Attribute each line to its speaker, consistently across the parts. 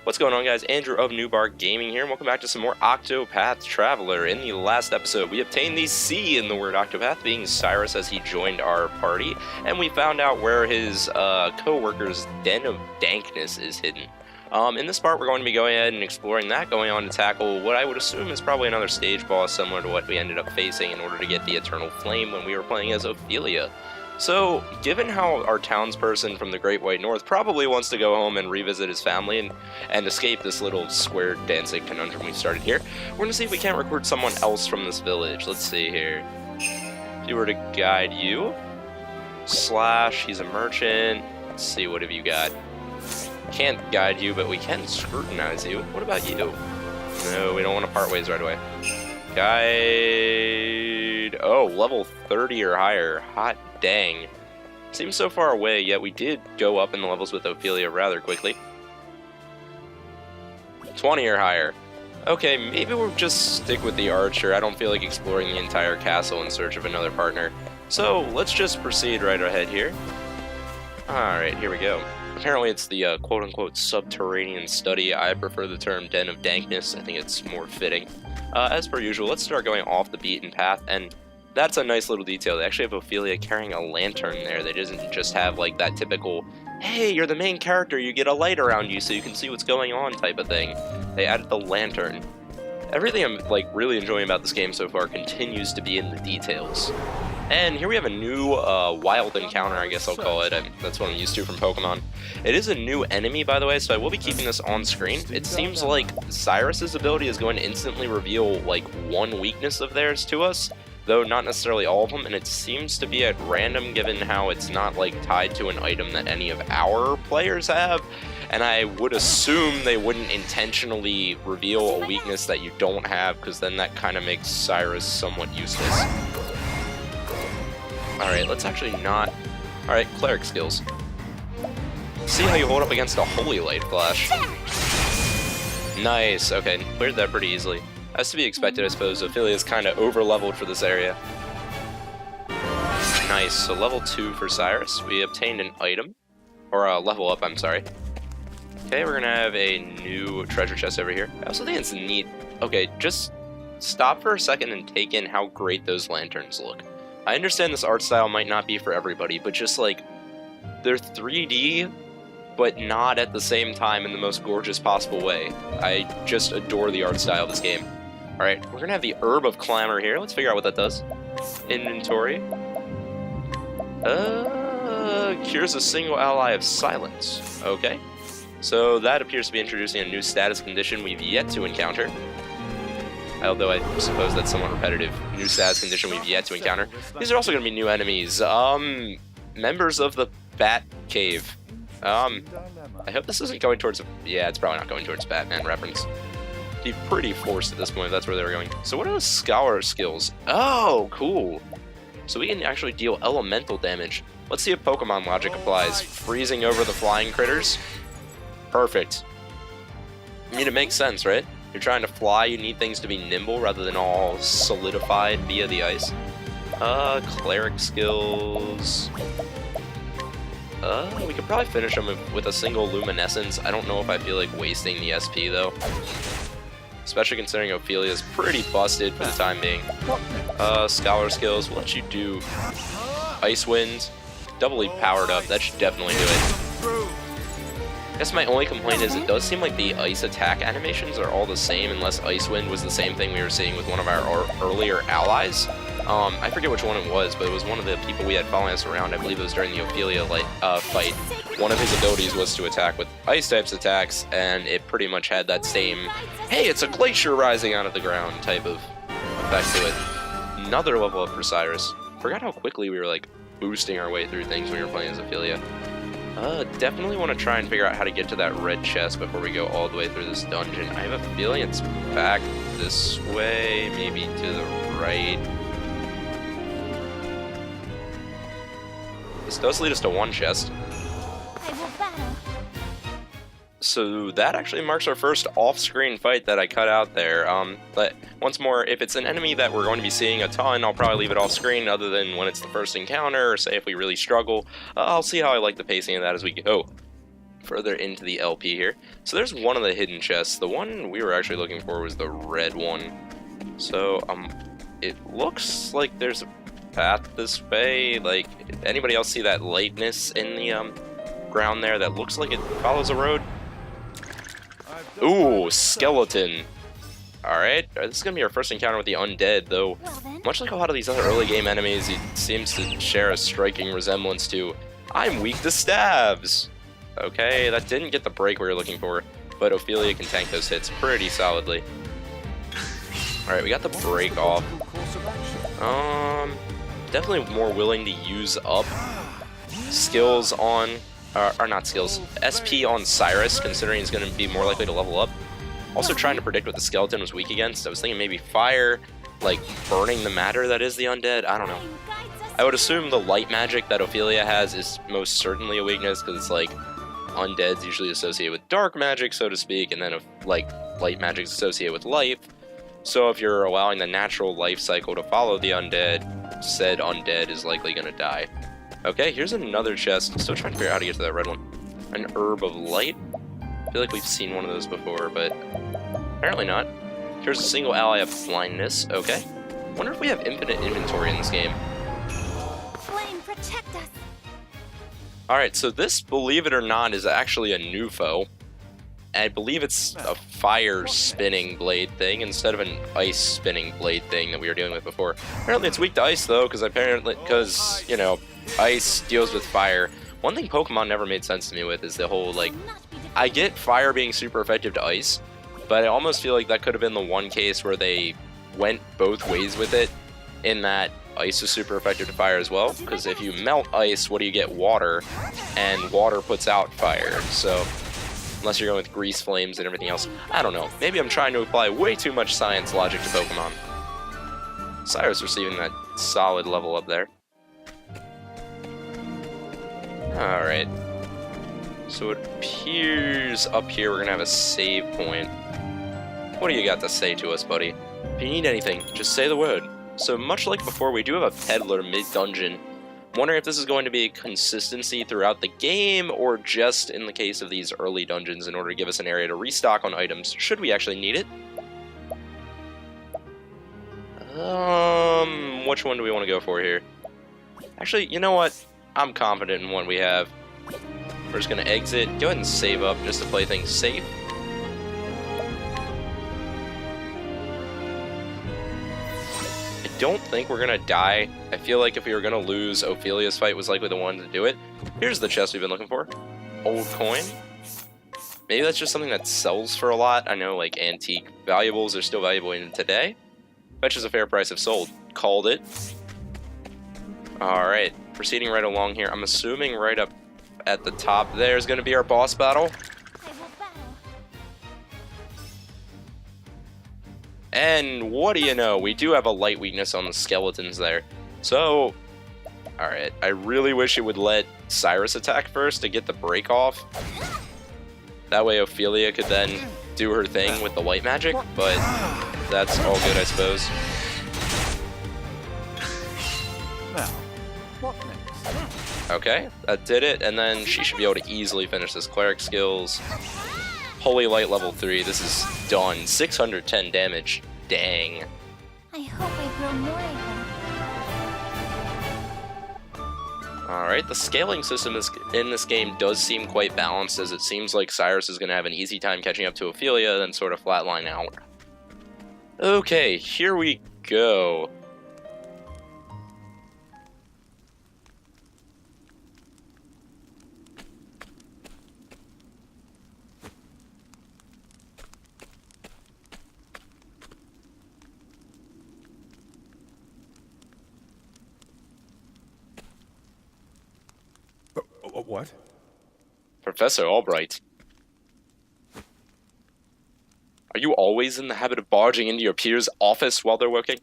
Speaker 1: What's going on, guys? Andrew of Newbar Gaming here, and welcome back to some more Octopath Traveler. In the last episode, we obtained the C in the word Octopath, being Cyrus as he joined our party, and we found out where his co-worker's den of Dankness is hidden. In this part, we're going to be going ahead and exploring that, going on to tackle what I would assume is probably another stage boss similar to what we ended up facing in order to get the Eternal Flame when we were playing as Ophelia. So, given how our townsperson from the Great White North probably wants to go home and revisit his family and escape this little square dancing conundrum we started here, we're going to see if we can't recruit someone else from this village. Let's see here. If you were to guide you, Slash, he's a merchant. Let's see, what have you got? Can't guide you, but we can scrutinize you. What about you? No, we don't want to part ways right away. Guide... Oh, level 30 or higher. Hot dang. Seems so far away, yet we did go up in the levels with Ophelia rather quickly. 20 or higher. Okay, maybe we'll just stick with the archer. I don't feel like exploring the entire castle in search of another partner. So, let's just proceed right ahead here. Alright, here we go. Apparently it's the quote-unquote subterranean study. I prefer the term Den of Dankness. I think it's more fitting. As per usual, let's start going off the beaten path, and that's a nice little detail. They actually have Ophelia carrying a lantern there. They doesn't just have like that typical, hey, you're the main character, you get a light around you so you can see what's going on type of thing. They added the lantern. Everything I'm like really enjoying about this game so far continues to be in the details. And here we have a new wild encounter, I guess I'll call it. That's what I'm used to from Pokemon. It is a new enemy, by the way, so I will be keeping this on screen. It seems like Cyrus's ability is going to instantly reveal like one weakness of theirs to us, though not necessarily all of them, and it seems to be at random given how it's not like tied to an item that any of our players have. And I would assume they wouldn't intentionally reveal a weakness that you don't have, because then that kind of makes Cyrus somewhat useless. Alright, let's actually not... Alright, cleric skills. See how you hold up against a Holy Light Flash. Nice, okay, cleared that pretty easily. As to be expected, I suppose. Ophelia's kind of over-leveled for this area. Nice, so level 2 for Cyrus. We obtained an item. Or a level up, I'm sorry. Okay, we're gonna have a new treasure chest over here. I also think it's neat. Okay, just stop for a second and take in how great those lanterns look. I understand this art style might not be for everybody, but just like, they're 3D, but not at the same time in the most gorgeous possible way. I just adore the art style of this game. Alright, we're gonna have the Herb of Clamor here. Let's figure out what that does. Inventory. Cures a single ally of silence. Okay. So that appears to be introducing a new status condition we've yet to encounter. Although I suppose that's somewhat repetitive. New status condition we've yet to encounter. These are also going to be new enemies. Members of the Bat Cave. I hope this isn't going towards... Yeah, it's probably not going towards Batman reference. Be pretty forced at this point if that's where they were going. So what are those Scholar skills? Oh, cool. So we can actually deal elemental damage. Let's see if Pokemon logic applies. Freezing over the flying critters. Perfect. I mean, it makes sense, right? You're trying to fly, you need things to be nimble rather than all solidified via the ice. Cleric skills. We could probably finish them with a single luminescence. I don't know if I feel like wasting the SP though. Especially considering Ophelia's pretty busted for the time being. Scholar skills, we'll let you do Ice Wind. Doubly powered up, that should definitely do it. I guess my only complaint is it does seem like the ice attack animations are all the same unless Ice Wind was the same thing we were seeing with one of our earlier allies. I forget which one it was, but it was one of the people we had following us around. I believe it was during the Ophelia fight. One of his abilities was to attack with ice types attacks, and it pretty much had that same, hey, it's a glacier rising out of the ground type of effect to it. Another level up for Cyrus. Forgot how quickly we were like boosting our way through things when we were playing as Ophelia. Definitely want to try and figure out how to get to that red chest before we go all the way through this dungeon. I have a feeling it's back this way, maybe to the right. This does lead us to one chest. So that actually marks our first off-screen fight that I cut out there. But once more, if it's an enemy that we're going to be seeing a ton, I'll probably leave it off-screen other than when it's the first encounter, or say if we really struggle. I'll see how I like the pacing of that as we go. further into the LP here. So there's one of the hidden chests. The one we were actually looking for was the red one. So, it looks like there's a path this way. Like, anybody else see that lightness in the, ground there that looks like it follows a road? Ooh, skeleton. Alright, this is gonna be our first encounter with the undead, though, much like a lot of these other early game enemies, it seems to share a striking resemblance to, I'm weak to stabs! Okay, that didn't get the break we were looking for, but Ophelia can tank those hits pretty solidly. Alright, we got the break off. Definitely more willing to use up skills on, or not skills, SP on Cyrus, considering he's going to be more likely to level up. Also trying to predict what the skeleton was weak against. I was thinking maybe fire, like burning the matter that is the undead, I don't know. I would assume the light magic that Ophelia has is most certainly a weakness, because it's like, undead's usually associated with dark magic, so to speak, and then like light magic's associated with life. So if you're allowing the natural life cycle to follow the undead, said undead is likely going to die. Okay, here's another chest. Still trying to figure out how to get to that red one. An herb of light. I feel like we've seen one of those before, but apparently not. Here's a single ally of blindness. Okay. Wonder if we have infinite inventory in this game.
Speaker 2: Flame, protect us.
Speaker 1: Alright, so this, believe it or not, is actually a new foe. I believe it's a fire spinning blade thing instead of an ice spinning blade thing that we were dealing with before. Apparently it's weak to ice though, because you know, ice deals with fire. One thing Pokemon never made sense to me with is the whole, like, I get fire being super effective to ice, but I almost feel like that could have been the one case where they went both ways with it, in that ice is super effective to fire as well, because if you melt ice, what do you get? Water, and water puts out fire, so unless you're going with grease flames and everything else. I don't know. Maybe I'm trying to apply way too much science logic to Pokemon. Cyrus receiving that solid level up there. Alright. So it appears up here we're going to have a save point. What do you got to say to us, buddy? If you need anything, just say the word. So much like before, we do have a peddler mid-dungeon. Wondering if this is going to be a consistency throughout the game, or just in the case of these early dungeons in order to give us an area to restock on items, should we actually need it. Which one do we want to go for here? Actually, you know what? I'm confident in what we have. We're just going to exit, go ahead and save up just to play things safe. I don't think we're gonna die. I feel like if we were gonna lose, Ophelia's fight was likely the one to do it. Here's the chest we've been looking for. Old coin. Maybe that's just something that sells for a lot. I know, like, antique valuables are still valuable even today. Fetches a fair price if sold. Called it. Alright, proceeding right along here. I'm assuming right up at the top there is gonna be our boss battle. And what do you know, we do have a light weakness on the skeletons there. So, alright, I really wish it would let Cyrus attack first to get the break off. That way Ophelia could then do her thing with the light magic, but that's all good, I suppose.
Speaker 3: Now, what next?
Speaker 1: Okay, that did it, and then she should be able to easily finish this cleric skills. Holy Light level 3, this is done. 610 damage. Dang.
Speaker 2: I hope I grow more of them.
Speaker 1: Alright, the scaling system in this game does seem quite balanced, as it seems like Cyrus is going to have an easy time catching up to Ophelia, then sort of flatline out. Okay, here we go.
Speaker 3: What?
Speaker 1: Professor Albright. Are you always in the habit of barging into your peers' office while they're working?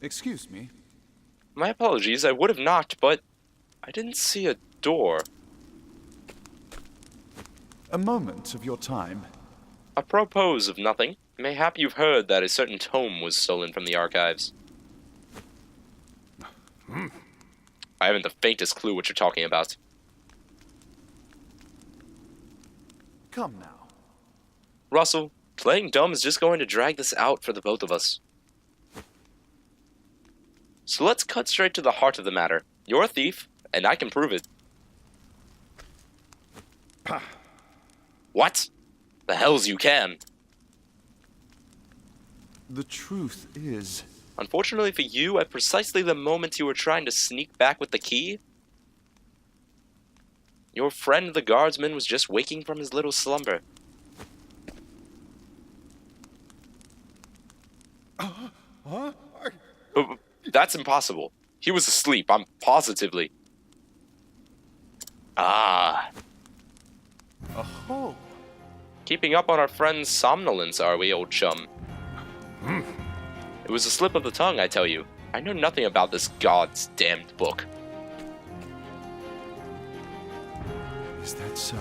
Speaker 3: Excuse me?
Speaker 1: My apologies, I would have knocked, but I didn't see a door.
Speaker 3: A moment of your time.
Speaker 1: Apropos of nothing, mayhap you've heard that a certain tome was stolen from the archives. I haven't the faintest clue what you're talking about.
Speaker 3: Come now.
Speaker 1: Russell, playing dumb is just going to drag this out for the both of us. So let's cut straight to the heart of the matter. You're a thief, and I can prove it. What? The hells you can.
Speaker 3: The truth is...
Speaker 1: Unfortunately for you, at precisely the moment you were trying to sneak back with the key, your friend the guardsman was just waking from his little slumber.
Speaker 3: Huh?
Speaker 1: That's impossible. He was asleep, I'm positively. Ah.
Speaker 3: Oh.
Speaker 1: Keeping up on our friend's somnolence, are we, old chum? It was a slip of the tongue, I tell you. I know nothing about this god's damned book.
Speaker 3: Is that so?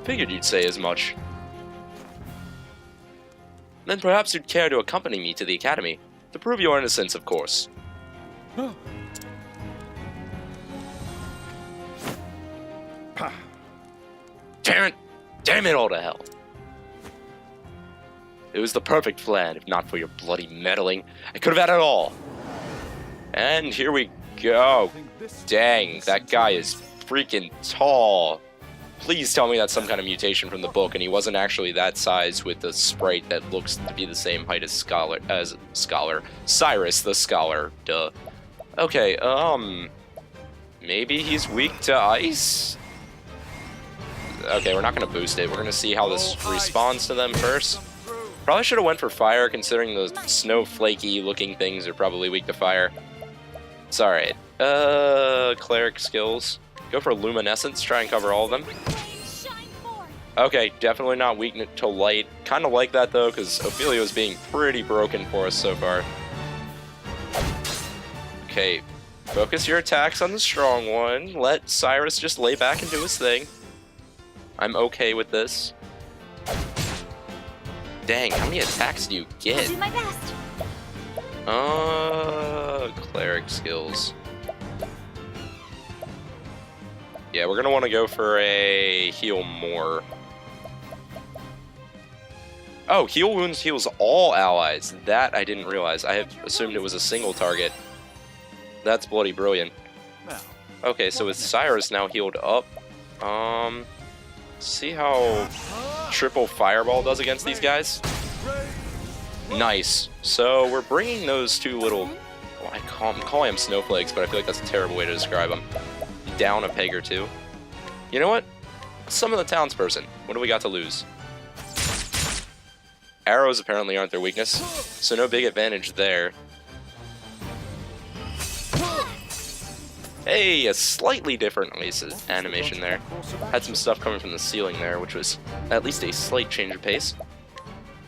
Speaker 1: Figured you'd say as much. Then perhaps you'd care to accompany me to the academy, to prove your innocence, of course. Damn it all to hell. It was the perfect plan, if not for your bloody meddling. I could have had it all. And here we go. Dang, that guy is freaking tall. Please tell me that's some kind of mutation from the book, and he wasn't actually that size with the sprite that looks to be the same height as Cyrus the Scholar. Duh. Okay, maybe he's weak to ice? Okay, we're not gonna boost it. We're gonna see how this responds to them first. Probably should have went for fire, considering those snowflakey looking things are probably weak to fire. It's alright. Cleric skills. Go for luminescence, try and cover all of them. Okay, definitely not weak to light. Kind of like that though, because Ophelia was being pretty broken for us so far. Okay, focus your attacks on the strong one. Let Cyrus just lay back and do his thing. I'm okay with this. Dang, how many attacks do you get?
Speaker 2: I'll do my best.
Speaker 1: Cleric skills. Yeah, we're gonna want to go for a heal more. Oh, heal wounds heals all allies. That I didn't realize. I had assumed it was a single target. That's bloody brilliant. Okay, so with Cyrus now healed up, see how triple fireball does against these guys? Nice. So we're bringing those two little, I'm calling them snowflakes, but I feel like that's a terrible way to describe them, down a peg or two. You know what? Some of the townsperson. What do we got to lose? Arrows apparently aren't their weakness, so no big advantage there. Hey, a slightly different animation there. Had some stuff coming from the ceiling there, which was at least a slight change of pace.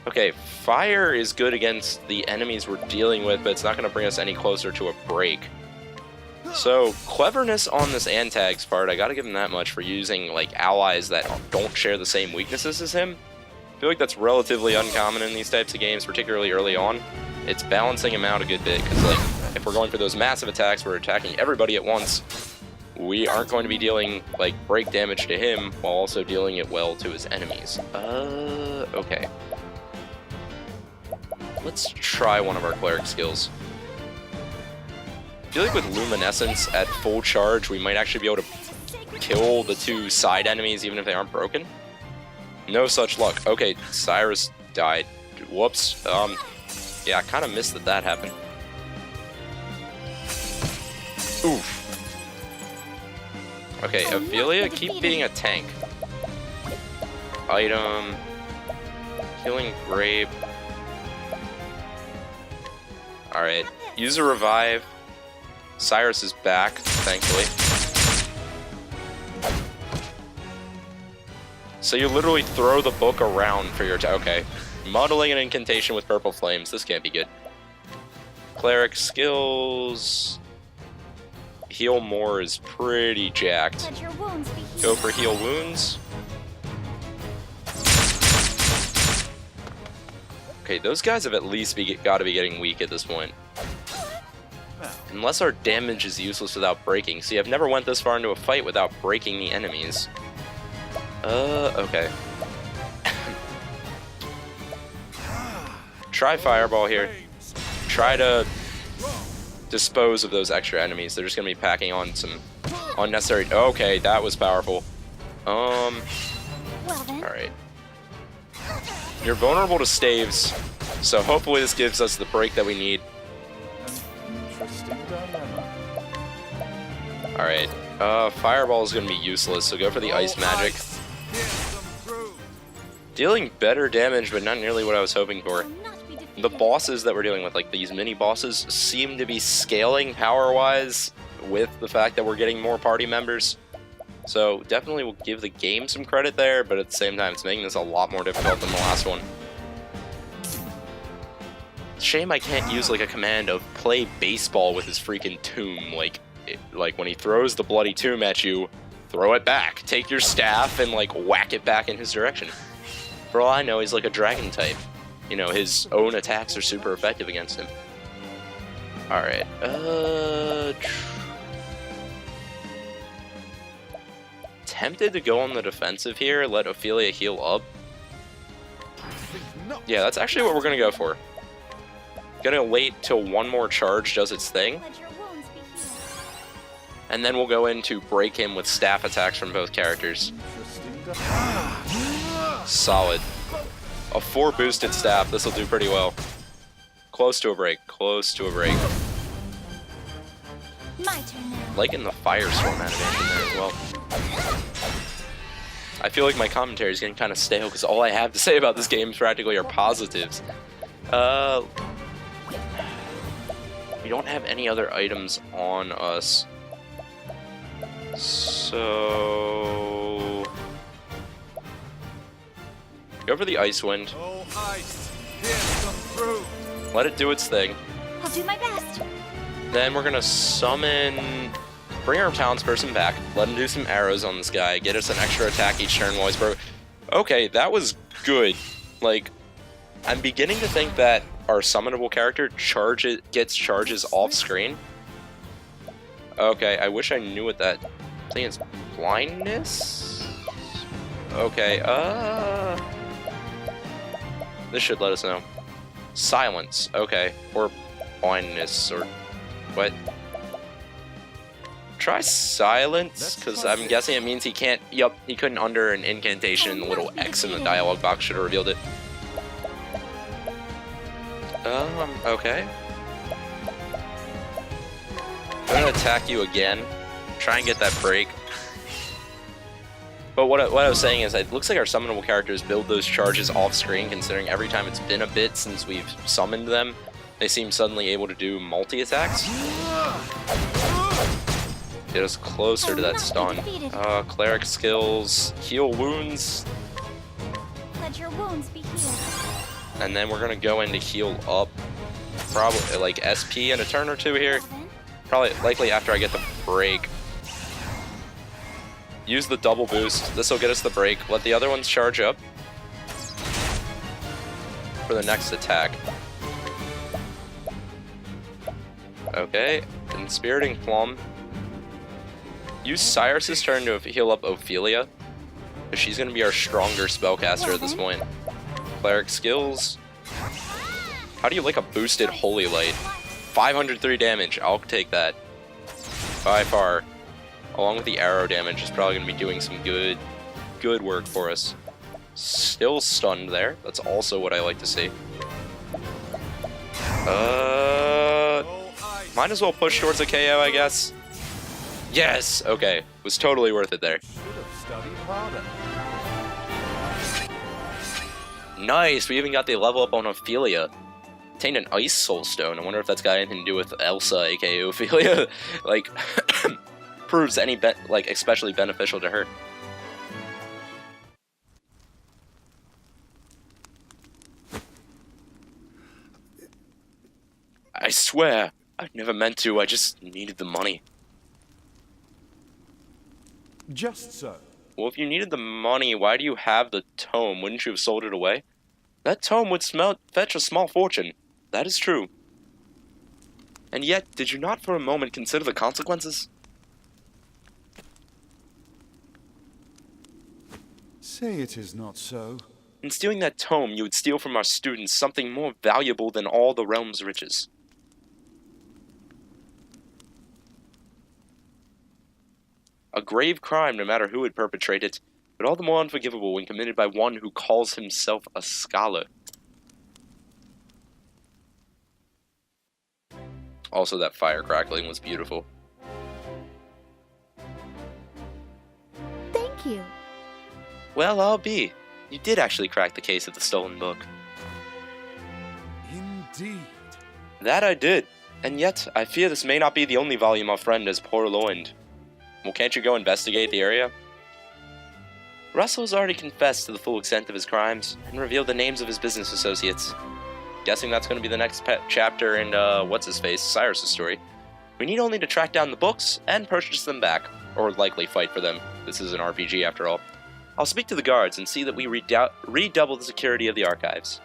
Speaker 1: Okay, fire is good against the enemies we're dealing with, but it's not going to bring us any closer to a break. So, cleverness on this Antag's part, I gotta give him that much for using, like, allies that don't share the same weaknesses as him. I feel like that's relatively uncommon in these types of games, particularly early on. It's balancing him out a good bit, because, like, if we're going for those massive attacks, we're attacking everybody at once, we aren't going to be dealing, like, break damage to him, while also dealing it well to his enemies. Okay. Let's try one of our cleric skills. I feel like with luminescence at full charge, we might actually be able to kill the two side enemies even if they aren't broken. No such luck. Okay, Cyrus died. Whoops. Yeah, I kind of missed that happened. Oof. Okay, Ophelia, keep being a tank. Item. Killing Grape. Alright, use a revive. Cyrus is back, thankfully. So you literally throw the book around for your attack. Okay. Muddling an incantation with purple flames. This can't be good. Cleric skills. Heal more is pretty jacked.
Speaker 2: Let your wounds be healed.
Speaker 1: Go for heal wounds. Okay, those guys have at least got to be getting weak at this point. Unless our damage is useless without breaking. See, I've never went this far into a fight without breaking the enemies. Okay. Try Fireball here. Try to dispose of those extra enemies. They're just gonna be packing on some unnecessary... Okay, that was powerful.
Speaker 2: Well then.
Speaker 1: Alright. You're vulnerable to staves, so hopefully this gives us the break that we need.
Speaker 3: Interesting dilemma.
Speaker 1: Alright. Fireball is gonna be useless, so go for the ice magic. Dealing better damage, but not nearly what I was hoping for.
Speaker 2: Will not be defeated.
Speaker 1: The bosses that we're dealing with, like these mini bosses, seem to be scaling power-wise with the fact that we're getting more party members. So definitely we'll give the game some credit there, but at the same time it's making this a lot more difficult than the last one. Shame I can't use like a command of play baseball with his freaking tomb. Like when he throws the bloody tomb at you, throw it back. Take your staff and like whack it back in his direction. For all I know, he's like a dragon type. You know, his own attacks are super effective against him. Alright, tempted to go on the defensive here, let Ophelia heal up. Yeah, that's actually what we're gonna go for. Gonna wait till one more charge does its thing,
Speaker 2: Let your wounds be healed.
Speaker 1: and then we'll go in to break him with staff attacks from both characters.
Speaker 3: Interesting dilemma.
Speaker 1: Solid. A 4 boosted staff, this will do pretty well. Close to a break, close to a break.
Speaker 2: My turn now.
Speaker 1: Liking the Firestorm animation there as well. I feel like my commentary is getting kind of stale because all I have to say about this game practically are positives. We don't have any other items on us. So... go for the Ice Wind.
Speaker 3: Oh, ice. Here's come through.
Speaker 1: Let it do its thing.
Speaker 2: I'll do my best.
Speaker 1: Then we're gonna summon... bring our townsperson back. Let him do some arrows on this guy. Get us an extra attack each turn while he's broke. Okay, that was good. Like, I'm beginning to think that our summonable character gets charges off screen. Okay, I wish I knew what that thing is. Blindness? Okay, this should let us know. Silence, okay. Or blindness, or what? Try silence, because I'm guessing it means he can't. Yup, he couldn't under an incantation, and the little X in the dialogue box should have revealed it. Okay. I'm gonna attack you again. Try and get that break. But what I was saying is, it looks like our summonable characters build those charges off screen, considering every time it's been a bit since we've summoned them, they seem suddenly able to do multi-attacks. Get us closer to that stun. Cleric skills, heal wounds,
Speaker 2: Let your wounds be healed.
Speaker 1: and then we're gonna go in to heal up, probably like SP in a turn or two here.
Speaker 2: Well then.
Speaker 1: Probably likely after I get the break. Use the double boost. This will get us the break. Let the other ones charge up for the next attack. Okay, Inspiriting Plum. Use Cyrus's turn to heal up Ophelia, because she's going to be our stronger spellcaster at this point. Cleric skills. How do you like a boosted Holy Light? 503 damage, I'll take that. By far. Along with the arrow damage, it's probably going to be doing some good work for us. Still stunned there. That's also what I like to see. Might as well push towards a KO, I guess. Yes! Okay. Was totally worth it there.
Speaker 3: Should have studied harder.
Speaker 1: Nice! We even got the level up on Ophelia. Obtained an Ice Soul Stone. I wonder if that's got anything to do with Elsa, aka Ophelia. Like, proves any especially beneficial to her. I swear, I never meant to. I just needed the money.
Speaker 3: Just so.
Speaker 1: Well, if you needed the money, why do you have the tome? Wouldn't you have sold it away? That tome would fetch a small fortune. That is true. And yet, did you not for a moment consider the consequences?
Speaker 3: Say it is not so.
Speaker 1: In stealing that tome, you would steal from our students something more valuable than all the realm's riches. A grave crime, no matter who would perpetrate it, but all the more unforgivable when committed by one who calls himself a scholar. Also, that fire crackling was beautiful.
Speaker 2: Thank you.
Speaker 1: Well, I'll be. You did actually crack the case of the stolen book.
Speaker 3: Indeed.
Speaker 1: That I did, and yet I fear this may not be the only volume our friend has purloined. Well, can't you go investigate the area? Russell has already confessed to the full extent of his crimes and revealed the names of his business associates. Guessing that's going to be the next chapter in, what's-his-face, Cyrus's story. We need only to track down the books and purchase them back, or likely fight for them. This is an RPG after all. I'll speak to the guards and see that we redouble the security of the archives.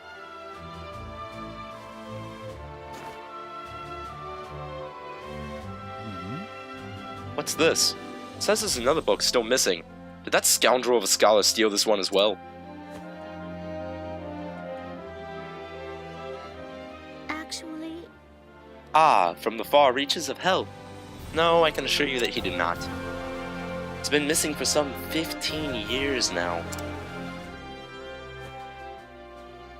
Speaker 1: What's this? It says there's another book still missing. Did that scoundrel of a scholar steal this one as well?
Speaker 2: Actually,
Speaker 1: Ah, from the far reaches of hell. No, I can assure you that he did not. It's been missing for some 15 years now.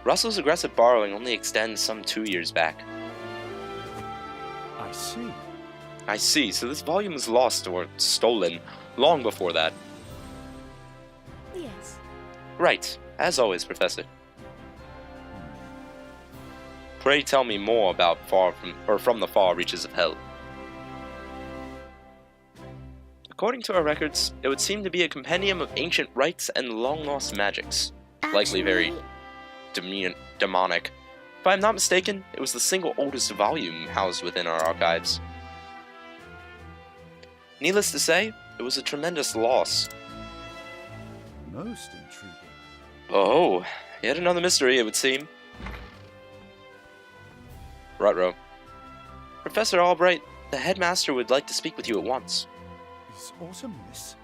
Speaker 1: Russell's aggressive borrowing only extends some 2 years back.
Speaker 3: I see.
Speaker 1: I see, so this volume was lost or stolen long before that.
Speaker 2: yes.
Speaker 1: Right, as always, Professor. Pray tell me more about from the far reaches of hell. According to our records, it would seem to be a compendium of ancient rites and long-lost magics. Likely very demonic. If I am not mistaken, it was the single oldest volume housed within our archives. Needless to say, it was a tremendous loss.
Speaker 3: Most intriguing.
Speaker 1: Oh, yet another mystery, it would seem. Rutrow. Professor Albright, the headmaster would like to speak with you at once.
Speaker 3: Is Autumn miss?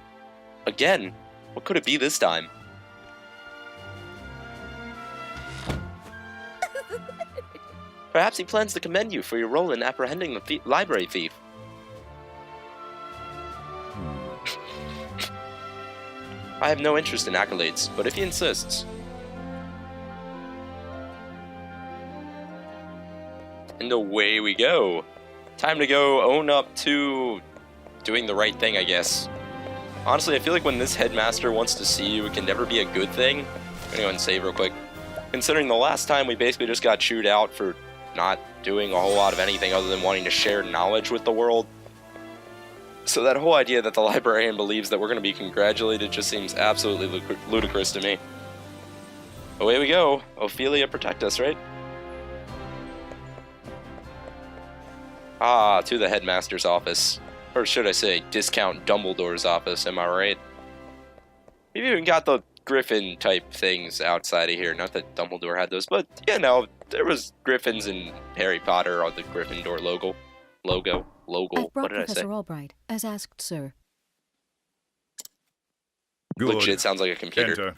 Speaker 1: Again? What could it be this time? Perhaps he plans to commend you for your role in apprehending the library thief. I have no interest in accolades, but if he insists. And away we go. Time to go own up to doing the right thing, I guess. Honestly, I feel like when this headmaster wants to see you, it can never be a good thing. I'm gonna go ahead and save real quick. Considering the last time we basically just got chewed out for not doing a whole lot of anything other than wanting to share knowledge with the world. So that whole idea that the librarian believes that we're going to be congratulated just seems absolutely ludicrous to me. Away we go. Ophelia, protect us, right? Ah, to the headmaster's office. Or should I say, Discount Dumbledore's office, am I right? We've even got the griffin type things outside of here. Not that Dumbledore had those, but, you know, there was griffins in Harry Potter on the Gryffindor logo.
Speaker 4: I've brought
Speaker 1: What did I say?
Speaker 4: Professor Albright, as asked, sir.
Speaker 5: Good.
Speaker 1: Legit sounds like a computer.
Speaker 5: Enter.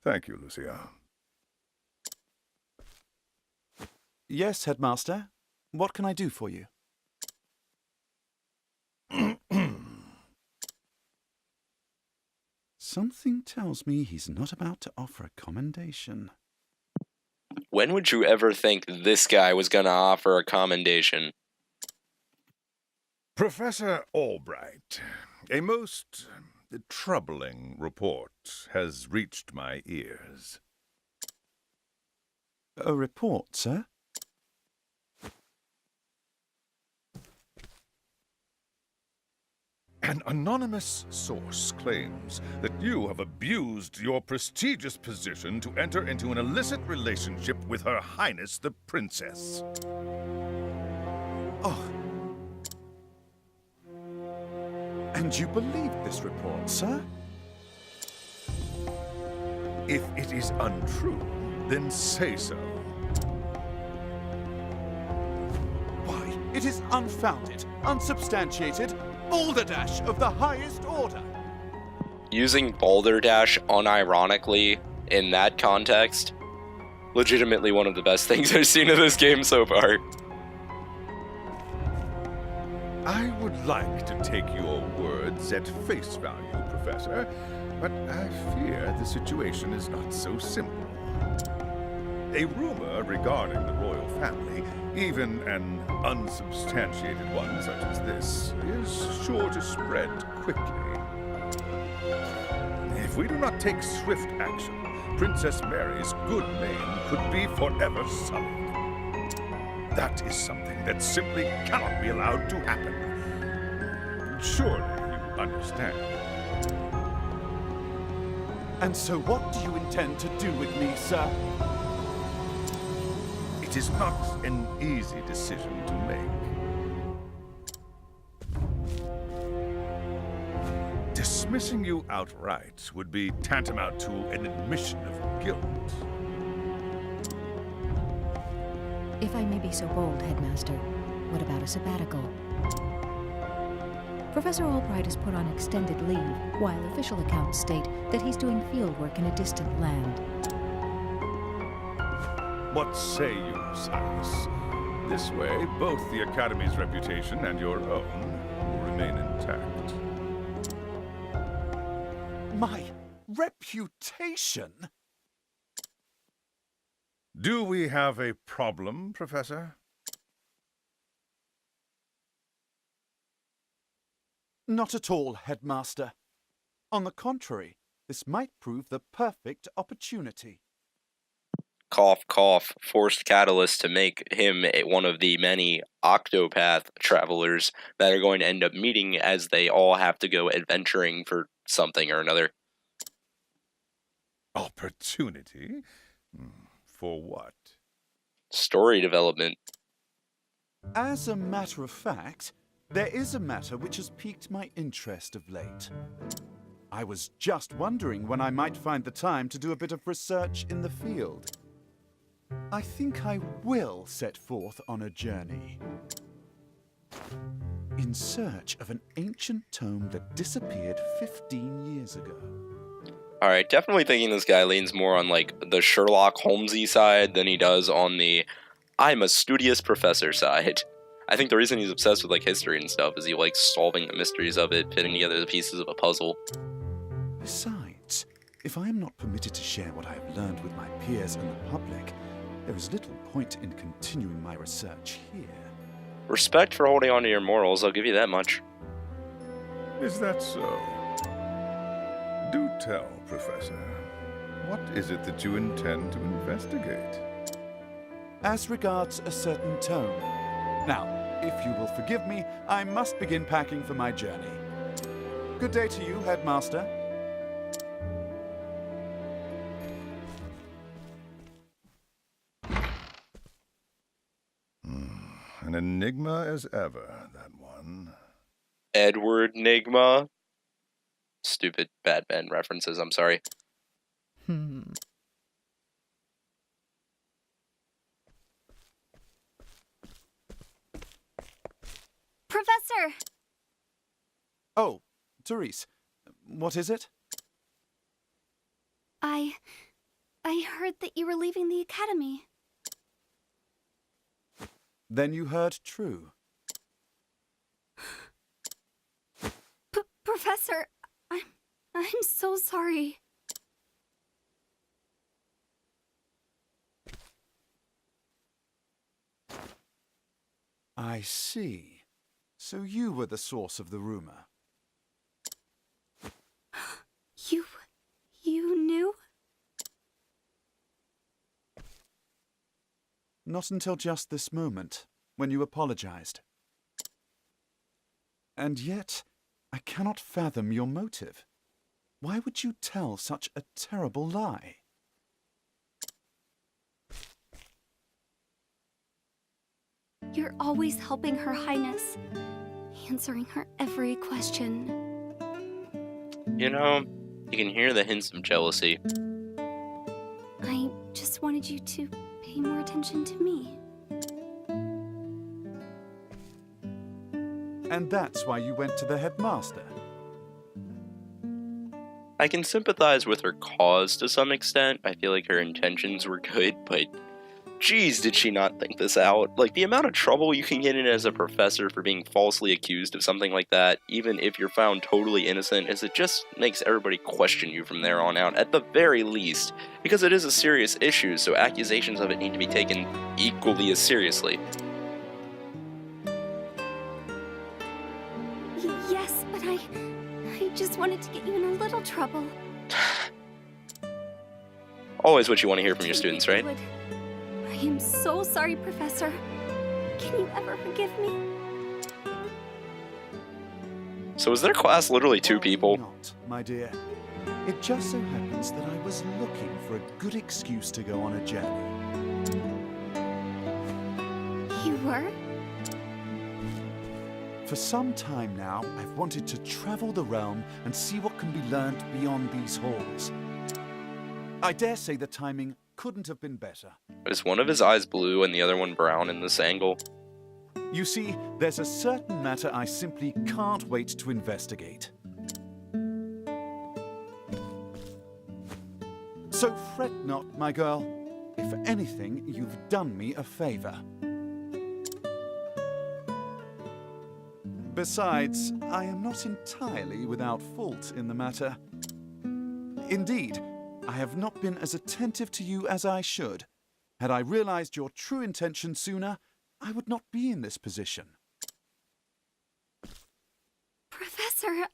Speaker 5: Thank you, Lucia.
Speaker 3: Yes, headmaster. What can I do for you? Something tells me he's not about to offer a commendation.
Speaker 1: When would you ever think this guy was going to offer a commendation?
Speaker 5: Professor Albright, a most troubling report has reached my ears.
Speaker 3: A report, sir?
Speaker 5: An anonymous source claims that you have abused your prestigious position to enter into an illicit relationship with Her Highness the Princess.
Speaker 3: Oh. And you believe this report, sir?
Speaker 5: If it is untrue, then say so.
Speaker 3: Why, it is unfounded, unsubstantiated, balderdash of the highest order.
Speaker 1: Using balderdash unironically in that context, legitimately one of the best things I've seen in this game so far.
Speaker 5: I would like to take your words at face value, Professor, but I fear the situation is not so simple. A rumor regarding the royal family, even an unsubstantiated one such as this, is sure to spread quickly. If we do not take swift action, Princess Mary's good name could be forever sullied. That is something that simply cannot be allowed to happen. Surely you understand.
Speaker 3: And so what do you intend to do with me, sir?
Speaker 5: It is not an easy decision to make. Dismissing you outright would be tantamount to an admission of guilt.
Speaker 4: If I may be so bold, Headmaster, what about a sabbatical? Professor Albright is put on extended leave, while official accounts state that he's doing field work in a distant land.
Speaker 5: What say you, Cyrus? This way, both the Academy's reputation and your own will remain intact.
Speaker 3: My reputation?
Speaker 5: Do we have a problem, Professor?
Speaker 3: Not at all, Headmaster. On the contrary, this might prove the perfect opportunity.
Speaker 1: Cough, cough, forced catalyst to make him one of the many Octopath travelers that are going to end up meeting as they all have to go adventuring for something or another.
Speaker 5: Opportunity? For what?
Speaker 1: Story development.
Speaker 3: As a matter of fact, there is a matter which has piqued my interest of late. I was just wondering when I might find the time to do a bit of research in the field. I think I will set forth on a journey in search of an ancient tome that disappeared 15 years ago.
Speaker 1: Alright, definitely thinking this guy leans more on, like, the Sherlock Holmesy side than he does on the I'm a studious professor side. I think the reason he's obsessed with, like, history and stuff is he likes solving the mysteries of it, putting together the pieces of a puzzle.
Speaker 3: Besides, if I am not permitted to share what I have learned with my peers and the public, there is little point in continuing my research here.
Speaker 1: Respect for holding on to your morals, I'll give you that much.
Speaker 5: Is that so? Do tell, Professor. What is it that you intend to investigate?
Speaker 3: As regards a certain tome. Now, if you will forgive me, I must begin packing for my journey. Good day to you, Headmaster.
Speaker 5: An enigma as ever, that one.
Speaker 1: Edward Nigma. Stupid Batman references, I'm sorry.
Speaker 2: Professor!
Speaker 3: Oh, Therese, what is it?
Speaker 2: I heard that you were leaving the academy.
Speaker 3: Then you heard true.
Speaker 2: Professor, I'm so sorry.
Speaker 3: I see. So you were the source of the rumor.
Speaker 2: You knew?
Speaker 3: Not until just this moment, when you apologized. And yet, I cannot fathom your motive. Why would you tell such a terrible lie?
Speaker 2: You're always helping Her Highness, answering her every question.
Speaker 1: You know, you can hear the hints of jealousy.
Speaker 2: just wanted you to pay more attention to me.
Speaker 3: And that's why you went to the headmaster.
Speaker 1: I can sympathize with her cause to some extent. I feel like her intentions were good, but geez, did she not think this out? Like, the amount of trouble you can get in as a professor for being falsely accused of something like that, even if you're found totally innocent, is it just makes everybody question you from there on out, at the very least, because it is a serious issue, so accusations of it need to be taken equally as seriously.
Speaker 2: Yes, but I just wanted to get you in a little trouble.
Speaker 1: Always what you want to hear from your students, right?
Speaker 2: I am so sorry, Professor. Can you ever forgive me?
Speaker 1: So is their class literally 2 people?
Speaker 3: Not, my dear. It just so happens that I was looking for a good excuse to go on a journey.
Speaker 2: You were?
Speaker 3: For some time now, I've wanted to travel the realm and see what can be learned beyond these halls. I dare say the timing couldn't have been better.
Speaker 1: Is one of his eyes blue and the other one brown in this angle?
Speaker 3: You see, there's a certain matter I simply can't wait to investigate. So fret not, my girl. If anything, you've done me a favor. Besides, I am not entirely without fault in the matter. Indeed, I have not been as attentive to you as I should. Had I realized your true intention sooner, I would not be in this position.
Speaker 2: Professor,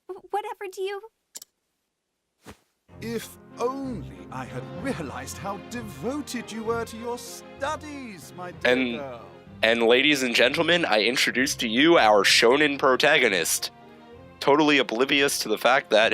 Speaker 2: whatever do you...
Speaker 3: If only I had realized how devoted you were to your studies, my dear girl.
Speaker 1: And ladies and gentlemen, I introduce to you our shonen protagonist. Totally oblivious to the fact that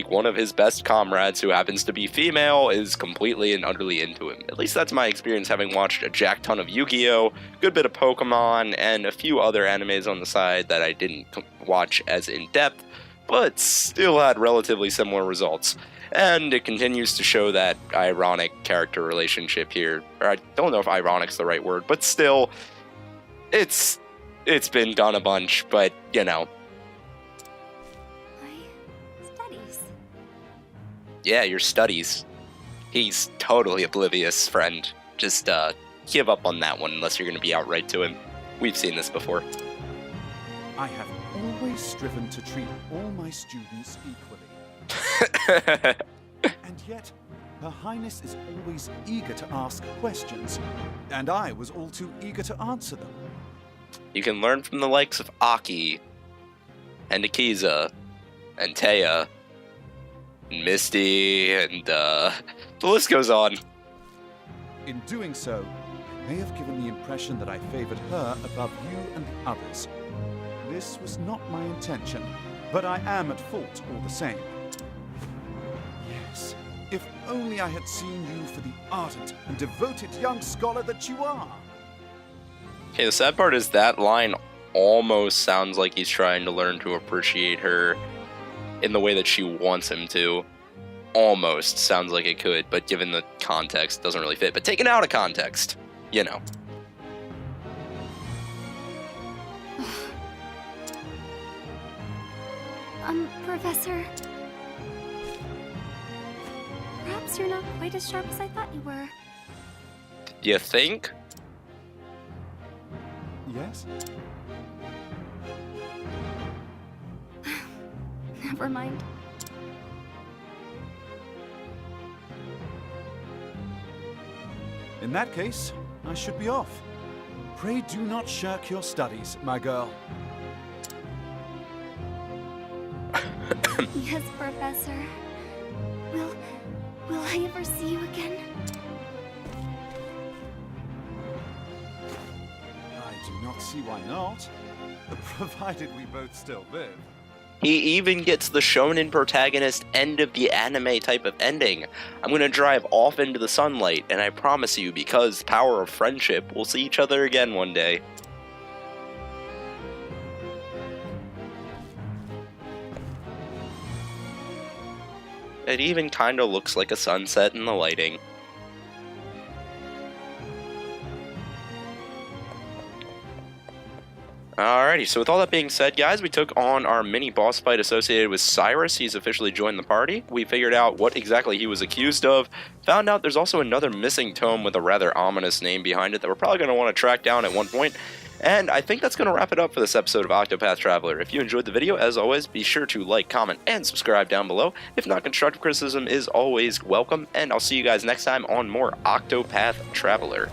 Speaker 1: one of his best comrades, who happens to be female, is completely and utterly into him. At least that's my experience, having watched a jack ton of Yu-Gi-Oh!, good bit of Pokemon, and a few other animes on the side that I didn't watch as in-depth, but still had relatively similar results. And it continues to show that ironic character relationship here. Or I don't know if ironic's the right word, but still, it's been done a bunch, but, you know.
Speaker 2: My studies.
Speaker 1: Yeah, your studies. He's totally oblivious, friend. Just, give up on that one unless you're gonna be outright to him. We've seen this before.
Speaker 3: I have always striven to treat all my students equally. And yet, Her Highness is always eager to ask questions, and I was all too eager to answer them.
Speaker 1: You can learn from the likes of Aki, and Akiza, and Taya, and Misty, and the list goes on.
Speaker 3: In doing so, I may have given the impression that I favored her above you and the others. This was not my intention, but I am at fault all the same. Yes, if only I had seen you for the ardent and devoted young scholar that you are.
Speaker 1: Okay, the sad part is that line almost sounds like he's trying to learn to appreciate her in the way that she wants him to. Almost sounds like it could, but given the context, doesn't really fit. But taken out of context, you know.
Speaker 2: Professor... Perhaps you're not quite as sharp as I thought you were.
Speaker 1: You think?
Speaker 3: Yes?
Speaker 2: Never mind.
Speaker 3: In that case, I should be off. Pray do not shirk your studies, my girl.
Speaker 2: Yes, Professor. Will I ever see you again?
Speaker 3: I do not see why not, provided we both still live.
Speaker 1: He even gets the shonen protagonist end of the anime type of ending. I'm gonna drive off into the sunlight, and I promise you, because power of friendship, we'll see each other again one day. It even kinda looks like a sunset in the lighting. Alrighty, so with all that being said, guys, we took on our mini boss fight associated with Cyrus. He's officially joined the party. We figured out what exactly he was accused of. Found out there's also another missing tome with a rather ominous name behind it that we're probably going to want to track down at one point. And I think that's going to wrap it up for this episode of Octopath Traveler. If you enjoyed the video, as always, be sure to like, comment, and subscribe down below. If not, constructive criticism is always welcome, and I'll see you guys next time on more Octopath Traveler.